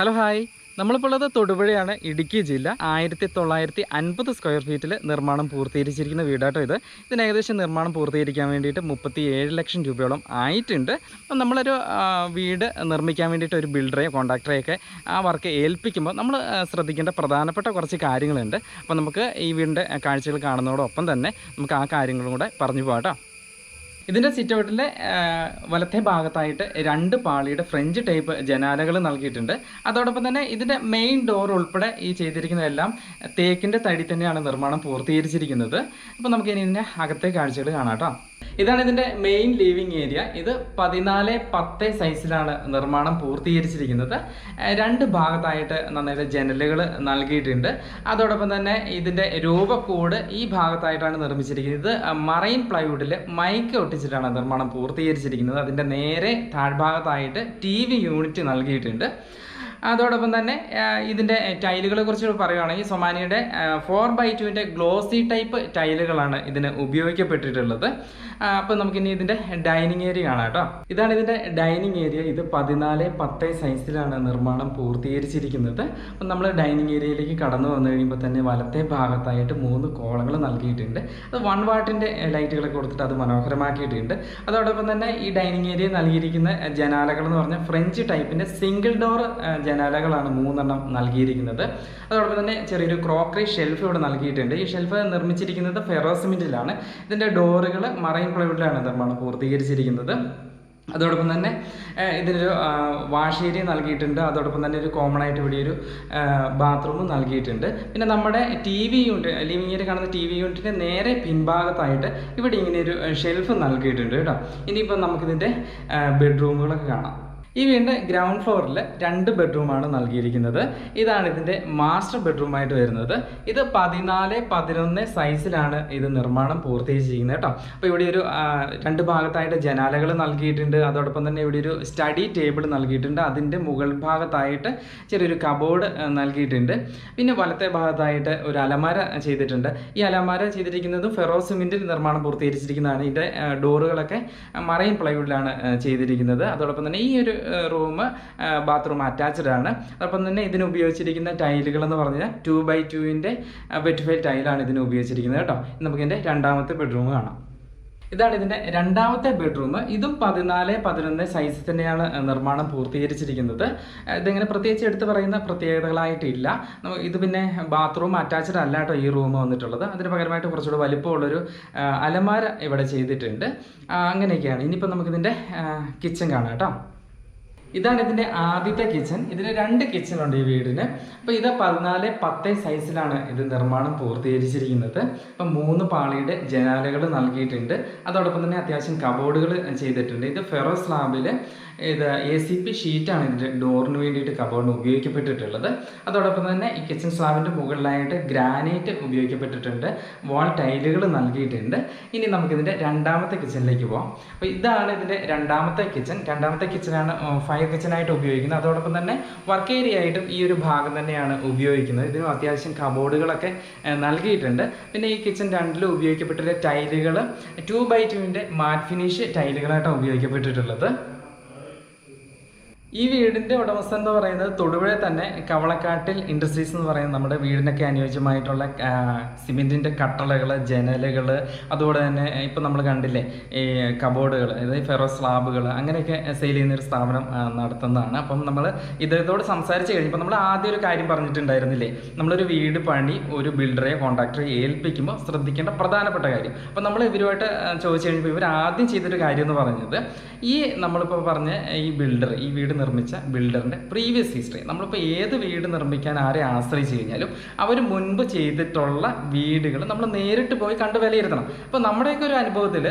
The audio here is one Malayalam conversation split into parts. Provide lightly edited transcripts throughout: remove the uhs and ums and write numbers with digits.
ഹലോ ഹായ്, നമ്മളിപ്പോൾ ഉള്ളത് തൊടുപുഴയാണ്, ഇടുക്കി ജില്ല. 1950 സ്ക്വയർ ഫീറ്റിൽ നിർമ്മാണം പൂർത്തീകരിച്ചിരിക്കുന്ന വീടാട്ടോ ഇത്. ഇതിന് ഏകദേശം നിർമ്മാണം പൂർത്തീകരിക്കാൻ വേണ്ടിയിട്ട് 37 ലക്ഷം രൂപയോളം ആയിട്ടുണ്ട്. അപ്പം നമ്മളൊരു വീട് നിർമ്മിക്കാൻ വേണ്ടിയിട്ട് ഒരു ബിൽഡറെയോ കോൺട്രാക്ടറെയൊക്കെ ആ വർക്ക് ഏൽപ്പിക്കുമ്പോൾ നമ്മൾ ശ്രദ്ധിക്കേണ്ട പ്രധാനപ്പെട്ട കുറച്ച് കാര്യങ്ങളുണ്ട്. അപ്പോൾ നമുക്ക് ഈ വീടിൻ്റെ കാഴ്ചകൾ കാണുന്നതോടൊപ്പം തന്നെ നമുക്ക് ആ കാര്യങ്ങളും കൂടെ പറഞ്ഞു പോകാം കേട്ടോ. ഇതിൻ്റെ സിറ്റൗട്ടിലെ വലത്തെ ഭാഗത്തായിട്ട് 2 പാളിയുടെ ഫ്രഞ്ച് ടൈപ്പ് ജനാലകൾ നൽകിയിട്ടുണ്ട്. അതോടൊപ്പം തന്നെ ഇതിൻ്റെ മെയിൻ ഡോർ ഉൾപ്പെടെ ഈ ചെയ്തിരിക്കുന്നതെല്ലാം തേക്കിൻ്റെ തടി തന്നെയാണ് നിർമ്മാണം പൂർത്തീകരിച്ചിരിക്കുന്നത്. അപ്പോൾ നമുക്ക് ഇനി ഇതിൻ്റെ അകത്തെ കാഴ്ചകൾ കാണാം കേട്ടോ. ഇതാണ് ഇതിൻ്റെ മെയിൻ ലിവിങ് ഏരിയ. ഇത് 14x10 സൈസിലാണ് നിർമ്മാണം പൂർത്തീകരിച്ചിരിക്കുന്നത്. 2 ഭാഗത്തായിട്ട് നന്നായിട്ട് ജനലുകൾ നൽകിയിട്ടുണ്ട്. അതോടൊപ്പം തന്നെ ഇതിൻ്റെ രൂപക്കൂട് ഈ ഭാഗത്തായിട്ടാണ് നിർമ്മിച്ചിരിക്കുന്നത്. ഇത് മറൈൻ പ്ലൈവുഡിൽ മൈക്ക് ഒട്ടിച്ചിട്ടാണ് നിർമ്മാണം പൂർത്തീകരിച്ചിരിക്കുന്നത്. അതിൻ്റെ നേരെ താഴ്ഭാഗത്തായിട്ട് TV യൂണിറ്റ് നൽകിയിട്ടുണ്ട്. അതോടൊപ്പം തന്നെ ഇതിൻ്റെ ടൈലുകളെ കുറിച്ച് പറയുകയാണെങ്കിൽ സൊമാനിയുടെ 4x2 ഗ്ലോസി ടൈപ്പ് ടൈലുകളാണ് ഇതിന് ഉപയോഗിക്കപ്പെട്ടിട്ടുള്ളത്. അപ്പോൾ നമുക്കിനി ഇതിൻ്റെ ഡൈനിങ് ഏരിയ കാണാം കേട്ടോ. ഇതാണ് ഇതിൻ്റെ ഡൈനിങ് ഏരിയ. ഇത് 14x10 സൈസിലാണ് നിർമ്മാണം പൂർത്തീകരിച്ചിരിക്കുന്നത്. അപ്പം നമ്മൾ ഡൈനിങ് ഏരിയയിലേക്ക് കടന്നു വന്നു കഴിയുമ്പോൾ തന്നെ വലത്തെ ഭാഗത്തായിട്ട് 3 കോളങ്ങൾ നൽകിയിട്ടുണ്ട്. അത് 1 വാട്ടിൻ്റെ ലൈറ്റുകളൊക്കെ കൊടുത്തിട്ട് അത് മനോഹരമാക്കിയിട്ടുണ്ട്. അതോടൊപ്പം തന്നെ ഈ ഡൈനിങ് ഏരിയ നൽകിയിരിക്കുന്ന ജനാലകൾ എന്ന് പറഞ്ഞാൽ ഫ്രഞ്ച് ടൈപ്പിൻ്റെ സിംഗിൾ ഡോർ ജനാലകളാണ് 3 എണ്ണം നൽകിയിരിക്കുന്നത്. അതോടൊപ്പം തന്നെ ചെറിയൊരു ക്രോക്കറി ഷെൽഫ് ഇവിടെ നൽകിയിട്ടുണ്ട്. ഈ ഷെൽഫ് നിർമ്മിച്ചിരിക്കുന്നത് ഫെറോ സിമെന്റിലാണ്. ഇതിൻ്റെ ഡോറുകൾ മറൈൻ പ്ലൈവുഡിലാണ് നിർമ്മാണം പൂർത്തീകരിച്ചിരിക്കുന്നത്. അതോടൊപ്പം തന്നെ ഇതിനൊരു വാഷ് ഏരിയ നൽകിയിട്ടുണ്ട്. അതോടൊപ്പം തന്നെ ഒരു കോമൺ ആയിട്ട് ഇവിടെ ഒരു ബാത്റൂമും നൽകിയിട്ടുണ്ട്. പിന്നെ നമ്മുടെ TV യൂണിറ്റ്, ലിവിങ് ഏരിയ കാണുന്ന TV യൂണിറ്റിൻ്റെ നേരെ പിൻഭാഗത്തായിട്ട് ഇവിടെ ഇങ്ങനെ ഒരു ഷെൽഫ് നൽകിയിട്ടുണ്ട് കേട്ടോ. ഇനിയിപ്പോൾ നമുക്കിതിൻ്റെ ബെഡ്റൂമുകളൊക്കെ കാണാം. ഈ വീടിൻ്റെ ഗ്രൗണ്ട് ഫ്ലോറിൽ 2 ബെഡ്റൂമാണ് നൽകിയിരിക്കുന്നത്. ഇതാണ് ഇതിൻ്റെ മാസ്റ്റർ ബെഡ്റൂമായിട്ട് വരുന്നത്. ഇത് 14x11 സൈസിലാണ് ഇത് നിർമ്മാണം പൂർത്തീകരിച്ചിരിക്കുന്നത് കേട്ടോ. അപ്പോൾ ഇവിടെ ഒരു 2 ഭാഗത്തായിട്ട് ജനാലകൾ നൽകിയിട്ടുണ്ട്. അതോടൊപ്പം തന്നെ ഇവിടെ ഒരു സ്റ്റഡി ടേബിൾ നൽകിയിട്ടുണ്ട്. അതിൻ്റെ മുകൾ ഭാഗത്തായിട്ട് ചെറിയൊരു കബോർഡ് നൽകിയിട്ടുണ്ട്. പിന്നെ വലത്തെ ഭാഗത്തായിട്ട് ഒരു അലമാര ചെയ്തിട്ടുണ്ട്. ഈ അലമാര ചെയ്തിരിക്കുന്നത് ഫെറോ സിമെന്റിൽ നിർമ്മാണം പൂർത്തീകരിച്ചിരിക്കുന്നതാണ്. ഇതിൻ്റെ ഡോറുകളൊക്കെ മറൈൻ പ്ലൈവുഡിലാണ് ചെയ്തിരിക്കുന്നത്. അതോടൊപ്പം തന്നെ ഈ ഒരു റൂം ബാത്റൂം അറ്റാച്ച്ഡ് ആണ്. അതോടൊപ്പം തന്നെ ഇതിന് ഉപയോഗിച്ചിരിക്കുന്ന ടൈലുകൾ എന്ന് പറഞ്ഞാൽ 2x2 വെറ്റ് ടൈലാണ് ഇതിന് ഉപയോഗിച്ചിരിക്കുന്നത് കേട്ടോ. നമുക്ക് ഇതിൻ്റെ രണ്ടാമത്തെ ബെഡ്റൂം കാണാം. ഇതാണ് ഇതിൻ്റെ രണ്ടാമത്തെ ബെഡ്റൂം. ഇതും 14x11 സൈസ് തന്നെയാണ് നിർമ്മാണം പൂർത്തീകരിച്ചിരിക്കുന്നത്. ഇതിങ്ങനെ പ്രത്യേകിച്ച് എടുത്ത് പറയുന്ന പ്രത്യേകതകളായിട്ടില്ല. ഇത് പിന്നെ ബാത്റൂം അറ്റാച്ച്ഡ് അല്ല കേട്ടോ ഈ റൂം വന്നിട്ടുള്ളത്. അതിന് പകരമായിട്ട് കുറച്ചുകൂടെ വലിപ്പമുള്ളൊരു അലമാര ഇവിടെ ചെയ്തിട്ടുണ്ട്. അങ്ങനെയൊക്കെയാണ്. ഇനിയിപ്പോൾ നമുക്കിതിൻ്റെ കിച്ചൺ കാണാം കേട്ടോ. ഇതാണ് ഇതിൻ്റെ ആദ്യത്തെ കിച്ചൺ. ഇതിന് 2 കിച്ചണുണ്ട് ഈ വീടിന്. അപ്പോൾ ഇത് 14x10 സൈസിലാണ് ഇത് നിർമ്മാണം പൂർത്തീകരിച്ചിരിക്കുന്നത്. അപ്പം 3 പാളിയുടെ ജനാലകൾ നൽകിയിട്ടുണ്ട്. അതോടൊപ്പം തന്നെ അത്യാവശ്യം കബോർഡുകൾ ചെയ്തിട്ടുണ്ട്. ഇത് ഫെറോ സ്ലാബിൽ ഇത് ACP ഷീറ്റാണ് ഇതിൻ്റെ ഡോറിന് വേണ്ടിയിട്ട് കബോർഡിന് ഉപയോഗിക്കപ്പെട്ടിട്ടുള്ളത്. അതോടൊപ്പം തന്നെ ഈ കിച്ചൺ സ്ലാബിൻ്റെ മുകളിലായിട്ട് ഗ്രാനൈറ്റ് ഉപയോഗിക്കപ്പെട്ടിട്ടുണ്ട്. വാൾ ടൈലുകൾ നൽകിയിട്ടുണ്ട്. ഇനി നമുക്കിതിൻ്റെ രണ്ടാമത്തെ കിച്ചണിലേക്ക് പോകാം. അപ്പോൾ ഇതാണ് ഇതിൻ്റെ രണ്ടാമത്തെ കിച്ചൺ. രണ്ടാമത്തെ കിച്ചണാണ് ഫയർ കിച്ചണായിട്ട് ഉപയോഗിക്കുന്നത്. അതോടൊപ്പം തന്നെ വർക്ക് ഏരിയ ആയിട്ടും ഈ ഒരു ഭാഗം തന്നെയാണ് ഉപയോഗിക്കുന്നത്. ഇതിനും അത്യാവശ്യം കബോർഡുകളൊക്കെ നൽകിയിട്ടുണ്ട്. പിന്നെ ഈ കിച്ചൺ 2ലും ഉപയോഗിക്കപ്പെട്ടിട്ടുള്ള ടൈലുകൾ 2x2 മാറ്റ് ഫിനിഷ് ടൈലുകളായിട്ടാണ് ഉപയോഗിക്കപ്പെട്ടിട്ടുള്ളത്. ഈ വീടിൻ്റെ ഉടമസ്ഥൻ എന്ന് പറയുന്നത് തൊടുപുഴ തന്നെ കവളക്കാട്ടിൽ ഇൻഡസ്ട്രീസ് എന്ന് പറയുന്നത് നമ്മുടെ വീടിനൊക്കെ അനുയോജ്യമായിട്ടുള്ള സിമെൻറ്റിൻ്റെ കട്ടളകൾ, ജനലുകൾ, അതുപോലെ തന്നെ ഇപ്പം നമ്മൾ കണ്ടില്ലേ ഈ കബോർഡുകൾ, അതായത് ഫെറോ സ്ലാബുകൾ, അങ്ങനെയൊക്കെ സെയിൽ ചെയ്യുന്നൊരു സ്ഥാപനം നടത്തുന്നതാണ്. അപ്പം നമ്മൾ ഇദ്ദേഹത്തോട് സംസാരിച്ച് കഴിഞ്ഞപ്പോൾ നമ്മൾ ആദ്യം ഒരു കാര്യം പറഞ്ഞിട്ടുണ്ടായിരുന്നില്ലേ, നമ്മളൊരു വീട് പണി ഒരു ബിൽഡറെ കോൺട്രാക്ടറെ ഏൽപ്പിക്കുമ്പോൾ ശ്രദ്ധിക്കേണ്ട പ്രധാനപ്പെട്ട കാര്യം. അപ്പം നമ്മൾ ഇവരുമായിട്ട് ചോദിച്ചു കഴിഞ്ഞപ്പോൾ ഇവർ ആദ്യം ചെയ്തൊരു കാര്യം എന്ന് പറഞ്ഞത്, ഈ നമ്മളിപ്പോൾ പറഞ്ഞ ഈ ബിൽഡർ, ഈ വീട് നിർമ്മിച്ച ബിൽഡറിൻ്റെ പ്രീവിയസ് ഹിസ്റ്ററി, നമ്മളിപ്പോൾ ഏത് വീട് നിർമ്മിക്കാൻ ആരെ ആശ്രയിച്ച് കഴിഞ്ഞാലും അവർ മുൻപ് ചെയ്തിട്ടുള്ള വീടുകൾ നമ്മൾ നേരിട്ട് പോയി കണ്ട് വിലയിരുത്തണം. അപ്പോൾ നമ്മുടെയൊക്കെ ഒരു അനുഭവത്തിൽ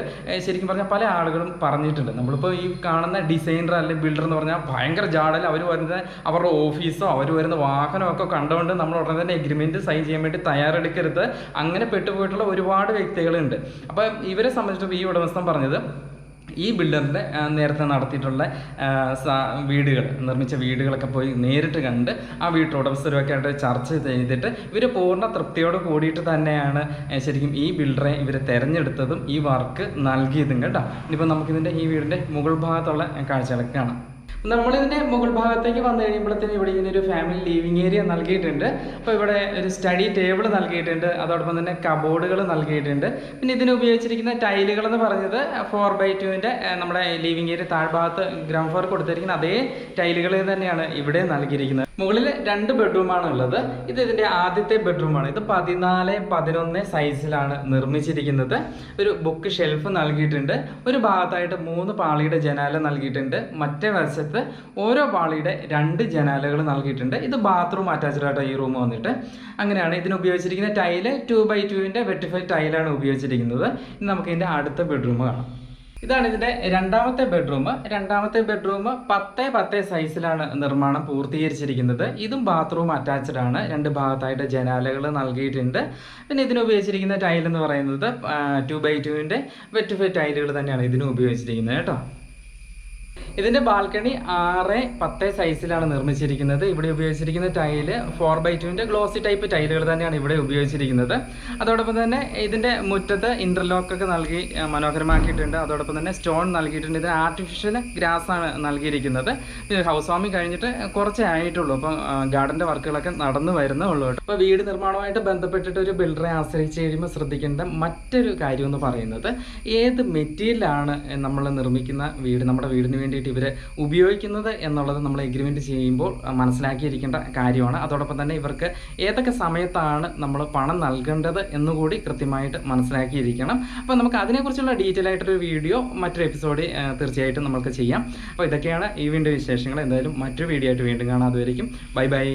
ശരിക്കും പറഞ്ഞാൽ പല ആളുകളും പറഞ്ഞിട്ടുണ്ട്, നമ്മളിപ്പോൾ ഈ കാണുന്ന ഡിസൈനർ അല്ലെങ്കിൽ ബിൽഡർ എന്ന് പറഞ്ഞാൽ ഭയങ്കര ജാടൽ, അവർ വരുന്ന അവരുടെ ഓഫീസോ അവർ വരുന്ന വാഹനമോ ഒക്കെ കണ്ടുകൊണ്ട് നമ്മൾ ഉടനെ തന്നെ എഗ്രിമെൻറ്റ് സൈൻ ചെയ്യാൻ വേണ്ടി തയ്യാറെടുക്കരുത്. അങ്ങനെ പെട്ടുപോയിട്ടുള്ള ഒരുപാട് വ്യക്തികളുണ്ട്. അപ്പോൾ ഇവരെ സംബന്ധിച്ചിട്ട് ഈ ഉടമസ്ഥൻ പറഞ്ഞത്, ഈ ബിൽഡറിൻ്റെ നേരത്തെ നടത്തിയിട്ടുള്ള വീടുകൾ, നിർമ്മിച്ച വീടുകളൊക്കെ പോയി നേരിട്ട് കണ്ട് ആ വീട്ടുടമസ്ഥരുമൊക്കെ ആയിട്ട് ചർച്ച ചെയ്തിട്ട് ഇവർ പൂർണ്ണ തൃപ്തിയോട് കൂടിയിട്ട് തന്നെയാണ് ശരിക്കും ഈ ബിൽഡറെ ഇവർ തിരഞ്ഞെടുത്തതും ഈ വർക്ക് നൽകിയതും കേട്ടോ. ഇനിയിപ്പോൾ നമുക്കിതിൻ്റെ ഈ വീടിൻ്റെ മുകൾ ഭാഗത്തുള്ള കാഴ്ചകളൊക്കെ കാണാം. നമ്മളിതിൻ്റെ മുകൾ ഭാഗത്തേക്ക് വന്നു കഴിയുമ്പോഴത്തേനും ഇവിടെ ഇങ്ങനെ ഒരു ഫാമിലി ലിവിങ് ഏരിയ നൽകിയിട്ടുണ്ട്. അപ്പോൾ ഇവിടെ ഒരു സ്റ്റഡി ടേബിൾ നൽകിയിട്ടുണ്ട്, അതോടൊപ്പം തന്നെ കബോർഡുകൾ നൽകിയിട്ടുണ്ട്. പിന്നെ ഇതിന് ഉപയോഗിച്ചിരിക്കുന്ന ടൈലുകൾ എന്ന് പറഞ്ഞത് 4x2 നമ്മുടെ ലിവിങ് ഏരിയ താഴ്ഭാഗത്ത് ഗ്രൗണ്ട് ഫ്ലോർ കൊടുത്തിരിക്കുന്ന അതേ ടൈലുകൾ തന്നെയാണ് ഇവിടെ നൽകിയിരിക്കുന്നത്. മുകളിൽ 2 ബെഡ്റൂമാണ് ഉള്ളത്. ഇതിൻ്റെ ആദ്യത്തെ ബെഡ്റൂമാണ്. ഇത് 14x11 സൈസിലാണ് നിർമ്മിച്ചിരിക്കുന്നത്. ഒരു ബുക്ക് ഷെൽഫ് നൽകിയിട്ടുണ്ട്. ഒരു ഭാഗത്തായിട്ട് 3 പാളിയുടെ ജനാല നൽകിയിട്ടുണ്ട്. മറ്റേ വശത്ത് ഓരോ പാളിയുടെ 2 ജനാലകൾ നൽകിയിട്ടുണ്ട്. ഇത് ബാത്റൂം അറ്റാച്ച്ഡ് ആയിട്ട് ഈ റൂം വന്നിട്ട് അങ്ങനെയാണ്. ഇതിന് ഉപയോഗിച്ചിരിക്കുന്ന ടൈല് 2x2 വെട്ടിഫൈ ടൈലാണ് ഉപയോഗിച്ചിരിക്കുന്നത്. ഇനി നമുക്ക് ഇതിൻ്റെ അടുത്ത ബെഡ്റൂം കാണാം. ഇതാണ് ഇതിൻ്റെ രണ്ടാമത്തെ ബെഡ്റൂം. രണ്ടാമത്തെ ബെഡ്റൂം 10x10 സൈസിലാണ് നിർമ്മാണം പൂർത്തീകരിച്ചിരിക്കുന്നത്. ഇതും ബാത്റൂം അറ്റാച്ച്ഡ് ആണ്. 2 ഭാഗത്തായിട്ട് ജനാലകൾ നൽകിയിട്ടുണ്ട്. പിന്നെ ഇതിന് ഉപയോഗിച്ചിരിക്കുന്ന ടൈൽ എന്ന് പറയുന്നത് 2x2 വെട്ടിഫൈ ടൈലുകൾ തന്നെയാണ് ഇതിന് ഉപയോഗിച്ചിരിക്കുന്നത് കേട്ടോ. ഇതിൻ്റെ ബാൽക്കണി 6x10 സൈസിലാണ് നിർമ്മിച്ചിരിക്കുന്നത്. ഇവിടെ ഉപയോഗിച്ചിരിക്കുന്ന ടൈല് 4x2 ഗ്ലോസി ടൈപ്പ് ടൈലുകൾ തന്നെയാണ് ഇവിടെ ഉപയോഗിച്ചിരിക്കുന്നത്. അതോടൊപ്പം തന്നെ ഇതിൻ്റെ മുറ്റത്ത് ഇൻ്റർലോക്കൊക്കെ നൽകി മനോഹരമാക്കിയിട്ടുണ്ട്. അതോടൊപ്പം തന്നെ സ്റ്റോൺ നൽകിയിട്ടുണ്ട്. ഇത് ആർട്ടിഫിഷ്യൽ ഗ്രാസ് ആണ് നൽകിയിരിക്കുന്നത്. പിന്നെ ഹൗസ് വാമിങ് കഴിഞ്ഞിട്ട് കുറച്ചേ ആയിട്ടുള്ളൂ. അപ്പം ഗാർഡൻ്റെ വർക്കുകളൊക്കെ നടന്നു വരുന്നേ ഉള്ളൂ കേട്ടോ. അപ്പോൾ വീട് നിർമ്മാണവുമായിട്ട് ബന്ധപ്പെട്ടിട്ട് ഒരു ബിൽഡറെ ആശ്രയിച്ച് കഴിയുമ്പോൾ ശ്രദ്ധിക്കേണ്ട മറ്റൊരു കാര്യം എന്ന് പറയുന്നത് ഏത് മെറ്റീരിയലാണ് നമ്മൾ നിർമ്മിക്കുന്ന വീട്, നമ്മുടെ വീടിന് വേണ്ടിയിട്ട് ഇവർ ഉപയോഗിക്കുന്നത് എന്നുള്ളത് നമ്മൾ എഗ്രിമെൻറ്റ് ചെയ്യുമ്പോൾ മനസ്സിലാക്കിയിരിക്കേണ്ട കാര്യമാണ്. അതോടൊപ്പം തന്നെ ഇവർക്ക് ഏതൊക്കെ സമയത്താണ് നമ്മൾ പണം നൽകേണ്ടത് എന്നുകൂടി കൃത്യമായിട്ട് മനസ്സിലാക്കിയിരിക്കണം. അപ്പോൾ നമുക്ക് അതിനെക്കുറിച്ചുള്ള ഡീറ്റെയിൽ ആയിട്ടൊരു വീഡിയോ മറ്റൊരു എപ്പിസോഡിൽ തീർച്ചയായിട്ടും നമുക്ക് ചെയ്യാം. അപ്പോൾ ഇതൊക്കെയാണ് ഈ വീഡിയോ വിശേഷങ്ങൾ. എന്തായാലും മറ്റൊരു വീഡിയോ ആയിട്ട് വീണ്ടും കാണാം. അതുവരെയും ബൈ ബൈ.